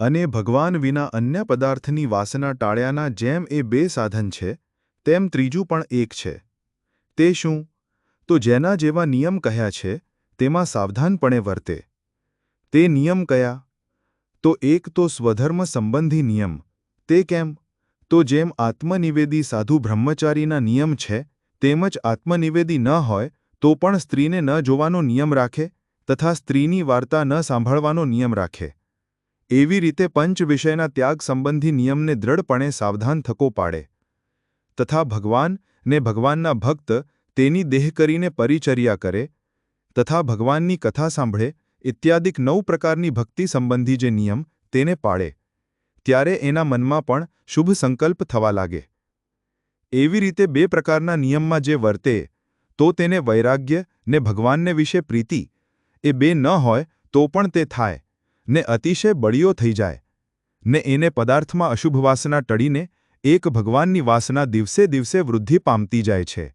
અને ભગવાન વિના અન્ય પદાર્થની વાસના ટાળ્યાના જેમ એ બે સાધન છે, તેમ ત્રીજું પણ એક છે. તે શું? તો જેના જેવા નિયમ કહ્યા છે, તેમાં સાવધાનપણે વર્તે. તે નિયમ કયા? તો એક તો સ્વધર્મ સંબંધી નિયમ. તે કેમ? તો જેમ આત્મનિવેદી સાધુ બ્રહ્મચારીના નિયમ છે, તેમ જ આત્મનિવેદી ન હોય તો પણ સ્ત્રીને ન જોવાનો નિયમ રાખે તથા સ્ત્રીની વાર્તા ન સાંભળવાનો નિયમ રાખે. એવી રીતે પંચ વિષયના ત્યાગ સંબંધી નિયમને દ્રઢપણે સાવધાન થકો પાડે. તથા ભગવાન ને ભગવાનના ભક્ત તેની દેહ કરીને પરિચર્યા કરે તથા ભગવાનની કથા સાંભળે ઇત્યાદિક 9 પ્રકારની ભક્તિ સંબંધી જે નિયમ તેને પાળે, ત્યારે એના મનમાં પણ શુભ સંકલ્પ થવા લાગે. એવી રીતે 2 પ્રકારના નિયમમાં જે વર્તે, તો તેને વૈરાગ્ય ને ભગવાનને વિશે પ્રીતિ એ 2 ન હોય તો પણ તે થાય ને અતિશય બળિયો થઈ જાય ને એને પદાર્થમાં અશુભ વાસના ટળીને એક ભગવાનની વાસના દિવસે દિવસે વૃદ્ધિ પામતી જાય છે.